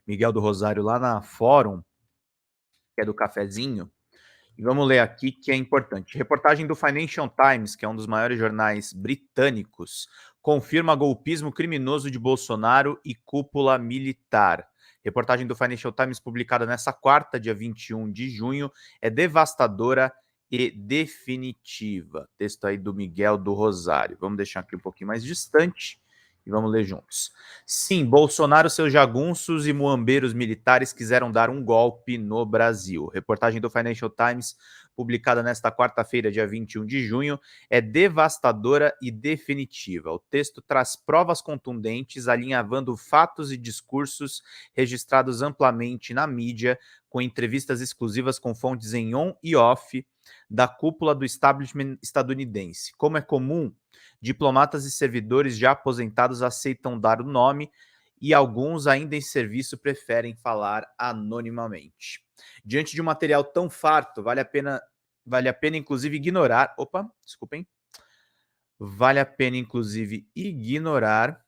Miguel do Rosário lá na Fórum, que é do cafezinho, e vamos ler aqui que é importante. Reportagem do Financial Times, que é um dos maiores jornais britânicos, confirma golpismo criminoso de Bolsonaro e cúpula militar. Reportagem do Financial Times, publicada nessa quarta, dia 21 de junho, é devastadora e definitiva. Texto aí do Miguel do Rosário. Vamos deixar aqui um pouquinho mais distante e vamos ler juntos. Sim, Bolsonaro, seus jagunços e muambeiros militares quiseram dar um golpe no Brasil. Reportagem do Financial Times, publicada nesta quarta-feira, dia 21 de junho, é devastadora e definitiva. O texto traz provas contundentes, alinhavando fatos e discursos registrados amplamente na mídia, com entrevistas exclusivas com fontes em on e off da cúpula do establishment estadunidense. Como é comum, diplomatas e servidores já aposentados aceitam dar o nome e alguns ainda em serviço preferem falar anonimamente. Diante de um material tão farto, vale a pena inclusive ignorar. Opa, desculpem. Vale a pena inclusive ignorar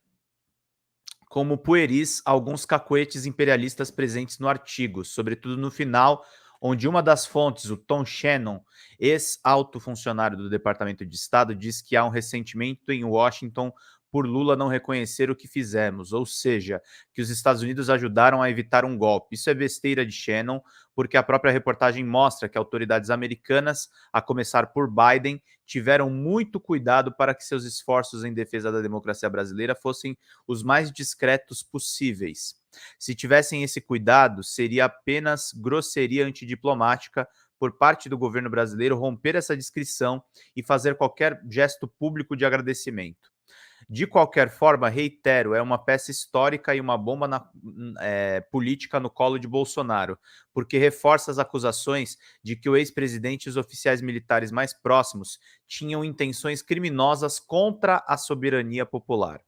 como pueris alguns cacoetes imperialistas presentes no artigo, sobretudo no final, onde uma das fontes, o Tom Shannon, ex-alto funcionário do Departamento de Estado, diz que há um ressentimento em Washington por Lula não reconhecer o que fizemos, ou seja, que os Estados Unidos ajudaram a evitar um golpe. Isso é besteira de Shannon, porque a própria reportagem mostra que autoridades americanas, a começar por Biden, tiveram muito cuidado para que seus esforços em defesa da democracia brasileira fossem os mais discretos possíveis. Se tivessem esse cuidado, seria apenas grosseria antidiplomática por parte do governo brasileiro romper essa discrição e fazer qualquer gesto público de agradecimento. De qualquer forma, reitero, é uma peça histórica e uma bomba política no colo de Bolsonaro, porque reforça as acusações de que o ex-presidente e os oficiais militares mais próximos tinham intenções criminosas contra a soberania popular.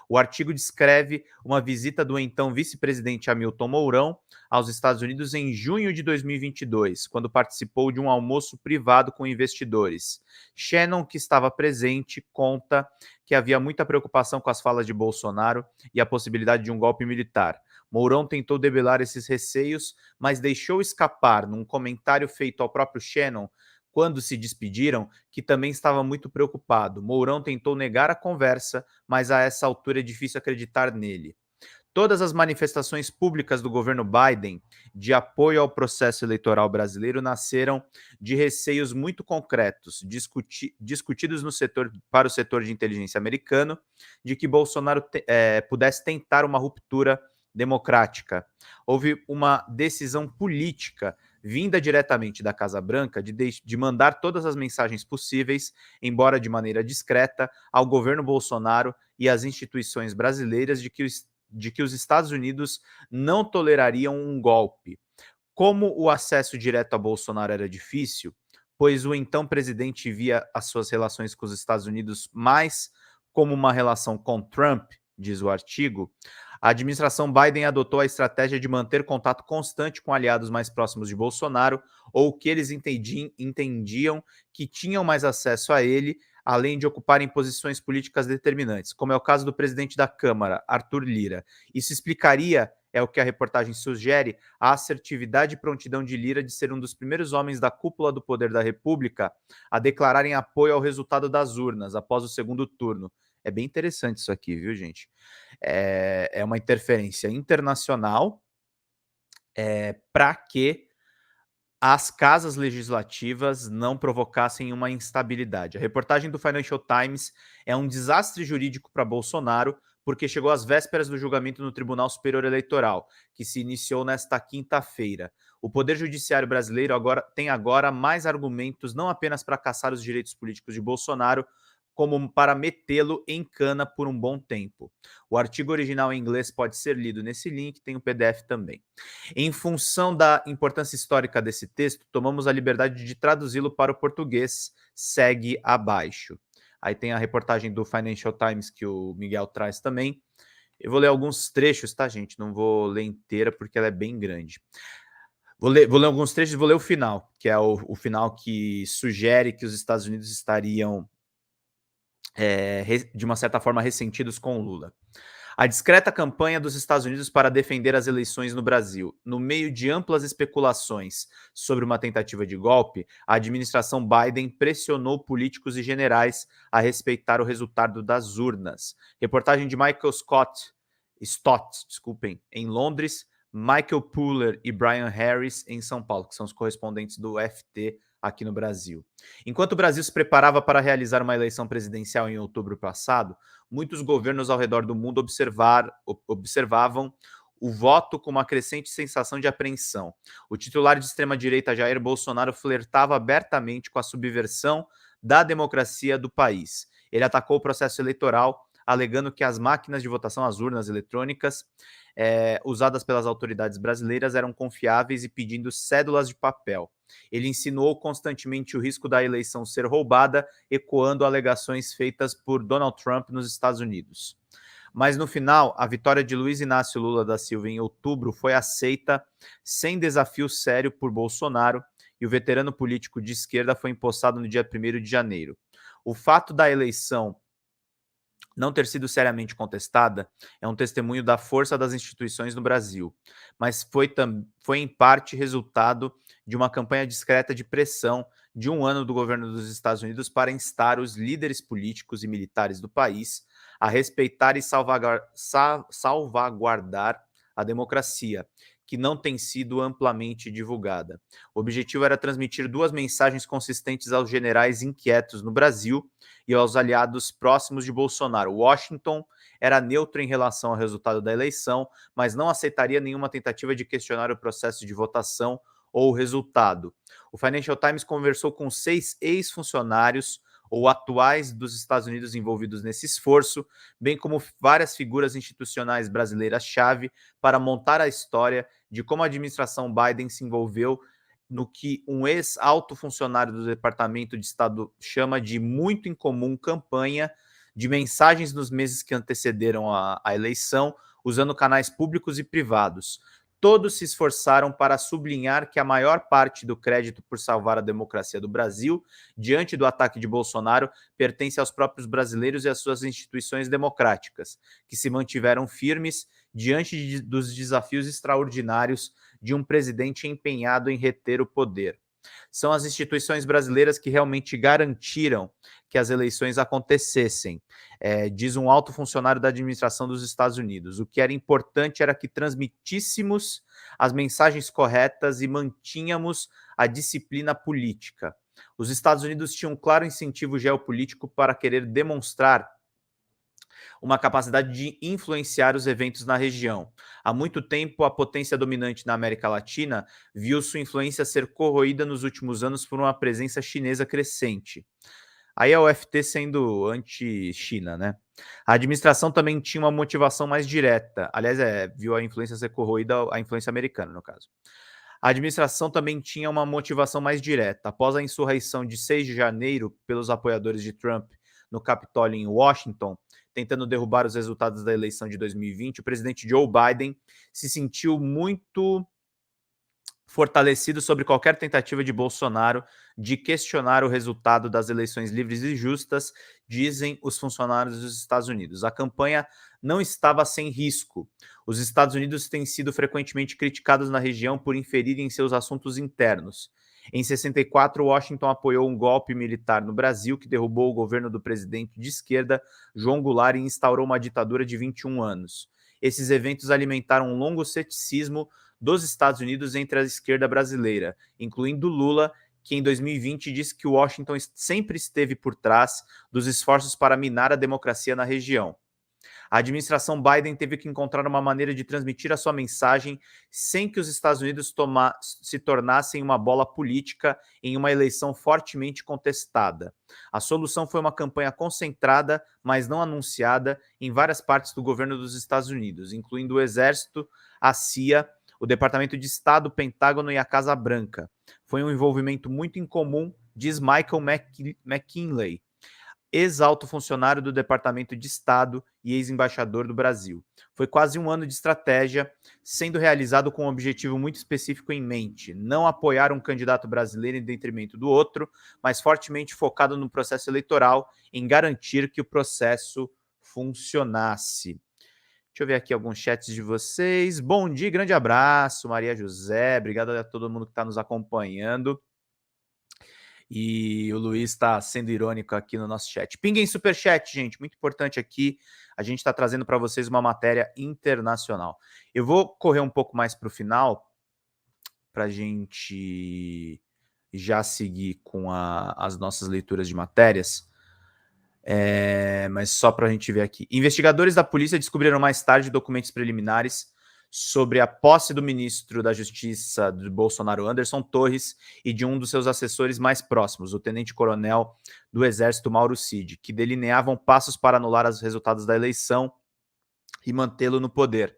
O artigo descreve uma visita do então vice-presidente Hamilton Mourão aos Estados Unidos em junho de 2022, quando participou de um almoço privado com investidores. Shannon, que estava presente, conta que havia muita preocupação com as falas de Bolsonaro e a possibilidade de um golpe militar. Mourão tentou debelar esses receios, mas deixou escapar, num comentário feito ao próprio Shannon, quando se despediram, que também estava muito preocupado. Mourão tentou negar a conversa, mas a essa altura é difícil acreditar nele. Todas as manifestações públicas do governo Biden de apoio ao processo eleitoral brasileiro nasceram de receios muito concretos, discutidos no setor, para o setor de inteligência americano, de que Bolsonaro pudesse tentar uma ruptura democrática. Houve uma decisão política vinda diretamente da Casa Branca de mandar todas as mensagens possíveis, embora de maneira discreta, ao governo Bolsonaro e às instituições brasileiras de que os Estados Unidos não tolerariam um golpe. Como o acesso direto a Bolsonaro era difícil, pois o então presidente via as suas relações com os Estados Unidos mais como uma relação com Trump, diz o artigo, a administração Biden adotou a estratégia de manter contato constante com aliados mais próximos de Bolsonaro ou que eles entendiam que tinham mais acesso a ele, além de ocuparem posições políticas determinantes, como é o caso do presidente da Câmara, Arthur Lira. Isso explicaria, é o que a reportagem sugere, a assertividade e prontidão de Lira de ser um dos primeiros homens da cúpula do poder da República a declararem apoio ao resultado das urnas após o segundo turno. É bem interessante isso aqui, viu, gente? É uma interferência internacional para que as casas legislativas não provocassem uma instabilidade. A reportagem do Financial Times é um desastre jurídico para Bolsonaro, porque chegou às vésperas do julgamento no Tribunal Superior Eleitoral, que se iniciou nesta quinta-feira. O Poder Judiciário brasileiro tem agora mais argumentos não apenas para caçar os direitos políticos de Bolsonaro, como para metê-lo em cana por um bom tempo. O artigo original em inglês pode ser lido nesse link, tem o PDF também. Em função da importância histórica desse texto, tomamos a liberdade de traduzi-lo para o português, segue abaixo. Aí tem a reportagem do Financial Times que o Miguel traz também. Eu vou ler alguns trechos, tá, gente? Não vou ler inteira porque ela é bem grande. Vou ler alguns trechos e vou ler o final, que é o final que sugere que os Estados Unidos estariam, de uma certa forma, ressentidos com o Lula. A discreta campanha dos Estados Unidos para defender as eleições no Brasil. No meio de amplas especulações sobre uma tentativa de golpe, a administração Biden pressionou políticos e generais a respeitar o resultado das urnas. Reportagem de Michael Stott, desculpem, em Londres, Michael Puller e Brian Harris em São Paulo, que são os correspondentes do FT aqui no Brasil. Enquanto o Brasil se preparava para realizar uma eleição presidencial em outubro passado, muitos governos ao redor do mundo observavam o voto com uma crescente sensação de apreensão. O titular de extrema-direita Jair Bolsonaro flertava abertamente com a subversão da democracia do país. Ele atacou o processo eleitoral, alegando que as máquinas de votação, as urnas eletrônicas, usadas pelas autoridades brasileiras eram confiáveis e pedindo cédulas de papel. Ele insinuou constantemente o risco da eleição ser roubada, ecoando alegações feitas por Donald Trump nos Estados Unidos. Mas no final, a vitória de Luiz Inácio Lula da Silva em outubro foi aceita sem desafio sério por Bolsonaro e o veterano político de esquerda foi empossado no dia 1º de janeiro. O fato da eleição não ter sido seriamente contestada é um testemunho da força das instituições no Brasil, mas foi em parte resultado de uma campanha discreta de pressão de um ano do governo dos Estados Unidos para instar os líderes políticos e militares do país a respeitar e salvaguardar a democracia, que não tem sido amplamente divulgada. O objetivo era transmitir duas mensagens consistentes aos generais inquietos no Brasil e aos aliados próximos de Bolsonaro. Washington era neutro em relação ao resultado da eleição, mas não aceitaria nenhuma tentativa de questionar o processo de votação ou o resultado. O Financial Times conversou com 6 ex-funcionários ou atuais dos Estados Unidos envolvidos nesse esforço, bem como várias figuras institucionais brasileiras-chave para montar a história de como a administração Biden se envolveu no que um ex-alto funcionário do Departamento de Estado chama de muito incomum campanha de mensagens nos meses que antecederam a eleição, usando canais públicos e privados. Todos se esforçaram para sublinhar que a maior parte do crédito por salvar a democracia do Brasil, diante do ataque de Bolsonaro, pertence aos próprios brasileiros e às suas instituições democráticas, que se mantiveram firmes diante dos desafios extraordinários de um presidente empenhado em reter o poder. São as instituições brasileiras que realmente garantiram que as eleições acontecessem, diz um alto funcionário da administração dos Estados Unidos. O que era importante era que transmitíssemos as mensagens corretas e mantínhamos a disciplina política. Os Estados Unidos tinham um claro incentivo geopolítico para querer demonstrar uma capacidade de influenciar os eventos na região. Há muito tempo, a potência dominante na América Latina viu sua influência ser corroída nos últimos anos por uma presença chinesa crescente. Aí é o FT sendo anti-China, né? A administração também tinha uma motivação mais direta. Aliás, viu a influência ser corroída, a influência americana, no caso. A administração também tinha uma motivação mais direta. Após a insurreição de 6 de janeiro pelos apoiadores de Trump no Capitólio em Washington, tentando derrubar os resultados da eleição de 2020, o presidente Joe Biden se sentiu muito fortalecido sobre qualquer tentativa de Bolsonaro de questionar o resultado das eleições livres e justas, dizem os funcionários dos Estados Unidos. A campanha não estava sem risco. Os Estados Unidos têm sido frequentemente criticados na região por inferirem em seus assuntos internos. Em 64, Washington apoiou um golpe militar no Brasil que derrubou o governo do presidente de esquerda, João Goulart, e instaurou uma ditadura de 21 anos. Esses eventos alimentaram um longo ceticismo dos Estados Unidos entre a esquerda brasileira, incluindo Lula, que em 2020 disse que Washington sempre esteve por trás dos esforços para minar a democracia na região. A administração Biden teve que encontrar uma maneira de transmitir a sua mensagem sem que os Estados Unidos se tornassem uma bola política em uma eleição fortemente contestada. A solução foi uma campanha concentrada, mas não anunciada, em várias partes do governo dos Estados Unidos, incluindo o Exército, a CIA, o Departamento de Estado, o Pentágono e a Casa Branca. Foi um envolvimento muito incomum, diz Michael McKinley, ex-alto funcionário do Departamento de Estado e ex-embaixador do Brasil. Foi quase um ano de estratégia, sendo realizado com um objetivo muito específico em mente: não apoiar um candidato brasileiro em detrimento do outro, mas fortemente focado no processo eleitoral, em garantir que o processo funcionasse. Deixa eu ver aqui alguns chats de vocês. Bom dia, grande abraço, Maria José. Obrigado a todo mundo que está nos acompanhando. E o Luiz está sendo irônico aqui no nosso chat. Pinguem superchat, gente. Muito importante aqui. A gente está trazendo para vocês uma matéria internacional. Eu vou correr um pouco mais para o final, para a gente já seguir com as nossas leituras de matérias. Mas só para a gente ver aqui. Investigadores da polícia descobriram mais tarde documentos preliminares sobre a posse do ministro da Justiça do Bolsonaro, Anderson Torres, e de um dos seus assessores mais próximos, o tenente-coronel do Exército, Mauro Cid, que delineavam passos para anular os resultados da eleição e mantê-lo no poder.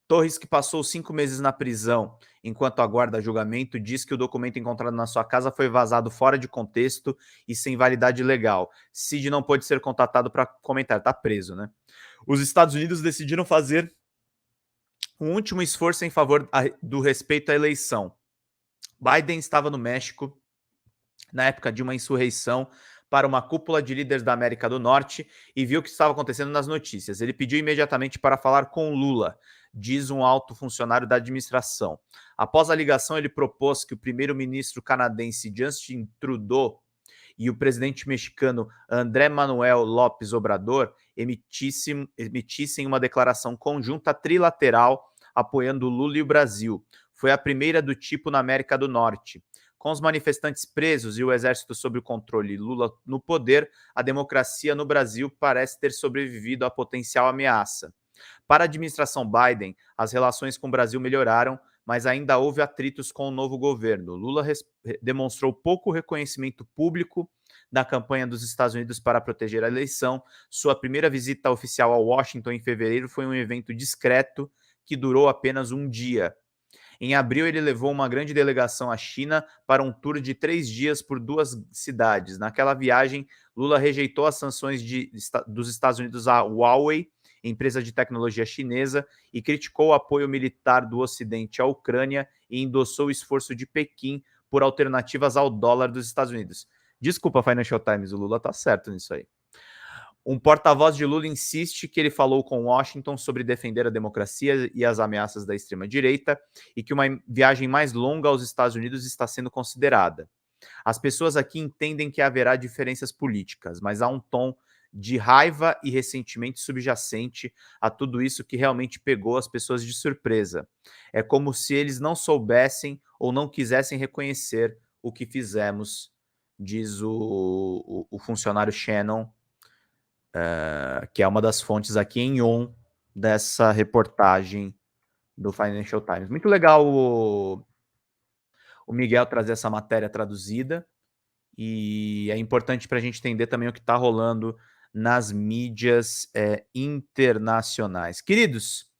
Torres, que passou 5 meses na prisão enquanto aguarda julgamento, diz que o documento encontrado na sua casa foi vazado fora de contexto e sem validade legal. Cid não pôde ser contatado para comentar, está preso, né? Os Estados Unidos decidiram fazer um último esforço em favor do respeito à eleição. Biden estava no México na época de uma insurreição para uma cúpula de líderes da América do Norte e viu o que estava acontecendo nas notícias. Ele pediu imediatamente para falar com Lula, diz um alto funcionário da administração. Após a ligação, ele propôs que o primeiro-ministro canadense Justin Trudeau e o presidente mexicano André Manuel López Obrador emitissem uma declaração conjunta trilateral apoiando Lula e o Brasil. Foi a primeira do tipo na América do Norte. Com os manifestantes presos e o exército sob o controle Lula no poder, a democracia no Brasil parece ter sobrevivido à potencial ameaça. Para a administração Biden, as relações com o Brasil melhoraram, mas ainda houve atritos com o novo governo. Lula demonstrou pouco reconhecimento público da campanha dos Estados Unidos para proteger a eleição. Sua primeira visita oficial a Washington em fevereiro foi um evento discreto que durou apenas um dia. Em abril, ele levou uma grande delegação à China para um tour de 3 dias por 2 cidades. Naquela viagem, Lula rejeitou as sanções dos Estados Unidos à Huawei, empresa de tecnologia chinesa, e criticou o apoio militar do Ocidente à Ucrânia e endossou o esforço de Pequim por alternativas ao dólar dos Estados Unidos. Desculpa, Financial Times, o Lula tá certo nisso aí. Um porta-voz de Lula insiste que ele falou com Washington sobre defender a democracia e as ameaças da extrema-direita e que uma viagem mais longa aos Estados Unidos está sendo considerada. As pessoas aqui entendem que haverá diferenças políticas, mas há um tom de raiva e ressentimento subjacente a tudo isso que realmente pegou as pessoas de surpresa. É como se eles não soubessem ou não quisessem reconhecer o que fizemos, diz o funcionário Shannon, que é uma das fontes aqui em on dessa reportagem do Financial Times. Muito legal o Miguel trazer essa matéria traduzida, e é importante para a gente entender também o que está rolando nas mídias internacionais. Queridos,